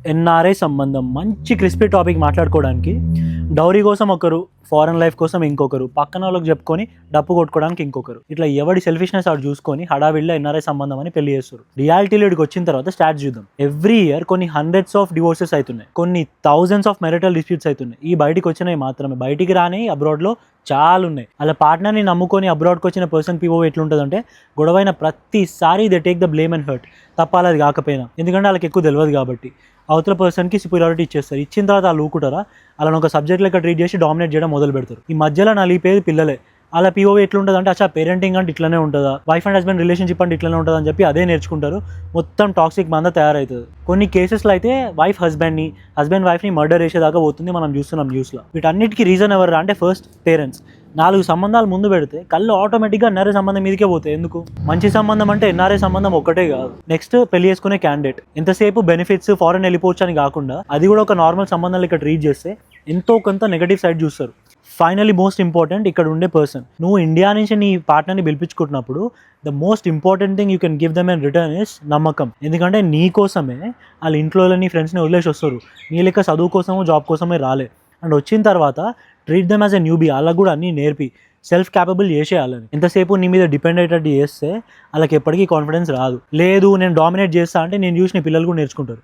NRI సంబంధం మంచి crispy topic మాట్లాడుకోవడానికి. డౌరీ కోసం ఒకరు, ఫారెన్ లైఫ్ కోసం ఇంకొకరు, పక్కన వాళ్ళకి చెప్పుకొని డప్పు కొట్టుకోవడానికి ఇంకొకరు. ఇట్లా ఎవడి సెల్ఫిష్నెస్ ఆడు చూసుకొని హడావిడిలో ఎన్ఆర్ఐ సంబంధం అని పెళ్లి చేస్తారు. రియాలిటీలోకి వచ్చిన తర్వాత స్టాట్స్ చూద్దాం. ఎవ్రీ ఇయర్ కొన్ని హండ్రెడ్స్ ఆఫ్ డివోర్సెస్ అవుతున్నాయి, కొన్ని థౌజండ్స్ ఆఫ్ మెరిటల్ డిస్ప్యూట్స్ అవుతున్నాయి. ఈ బయటికి వచ్చినవి మాత్రమే, బయటికి రాని అబ్రాడ్లో చాలా ఉన్నాయి. అలా పార్ట్నర్ని నమ్ముకొని అబ్రాడ్కి వచ్చిన పర్సన్ పిఓ ఎట్లుంటుందంటే, గొడవైన ప్రతిసారి they take the blame and hurt. తప్పాలి అది కాకపోయినా, ఎందుకంటే వాళ్ళకి ఎక్కువ తెలియదు కాబట్టి. అవతల పర్సన్కి సుపీరియారిటీ ఇచ్చేస్తారు. ఇచ్చిన తర్వాత వాళ్ళు ఊకుంటారా, అలా ఒక సబ్జెక్ట్ లెక్క ట్రీట్ చేసి డామినేట్ చేయడం మొదలు పెడతారు. ఈ మధ్యలో నలిపేది పిల్లలే. అలా పిఓ ఎట్లుంటుంది అంటే, అచ్చా పేరెంటింగ్ అంటే ఇట్లనే ఉంటుందా, వైఫ్ అండ్ హస్బెండ్ రిలేషన్షిప్ అంటే ఇట్లనే ఉంటుంది అని చెప్పి అదే నేర్చుకుంటారు. మొత్తం టాక్సిక్ మంద తయారవుతుంది. కొన్ని కేసెస్లో అయితే వైఫ్ హస్బెండ్ని, హస్బెండ్ వైఫ్ని మర్డర్ చేసేదాకా పోతుంది. మనం చూస్తున్నాం న్యూస్లో. వీటన్నిటికీ రీజన్ ఎవరు అంటే, ఫస్ట్ పేరెంట్స్. 4 సంబంధాలు ముందు పెడితే కళ్ళు ఆటోమేటిక్గా ఎన్ఆర్ఐ సంబంధం మీదకే పోతాయి. ఎందుకు? మంచి సంబంధం అంటే ఎన్ఆర్ఐ సంబంధం ఒక్కటే కాదు. నెక్స్ట్ పెళ్లి చేసుకునే క్యాండిడేట్ ఎంతసేపు బెనిఫిట్స్, ఫారెన్ వెళ్ళిపోవచ్చు అని కాకుండా అది కూడా ఒక నార్మల్ సంబంధాలు ఇక్కడ ట్రీట్ చేస్తే ఎంతో కొంత నెగటివ్ సైడ్ చూస్తారు. ఫైనలీ మోస్ట్ ఇంపార్టెంట్ ఇక్కడ ఉండే పర్సన్. నువ్వు ఇండియా నుంచి నీ పార్ట్నర్ని పిలిపించుకుంటున్నప్పుడు the most important thing you can give them and return is నమ్మకం. ఎందుకంటే నీ కోసమే వాళ్ళ ఇంట్లో నీ ఫ్రెండ్స్ని వదిలేసి వస్తారు. నీ లెక్క చదువు కోసమో జాబ్ కోసమే రాలే. అండ్ వచ్చిన తర్వాత treat them as a newbie. వాళ్ళకు కూడా అన్నీ నేర్పి సెల్ఫ్ క్యాపబుల్ చేసేయాలని. ఎంతసేపు నీ మీద డిపెండ్ అయ్యేటట్టు చేస్తే వాళ్ళకి ఎప్పటికీ కాన్ఫిడెన్స్ రాదు. లేదు నేను డామినేట్ చేస్తా అంటే నేను చూసి నీ పిల్లలు కూడా నేర్చుకుంటారు.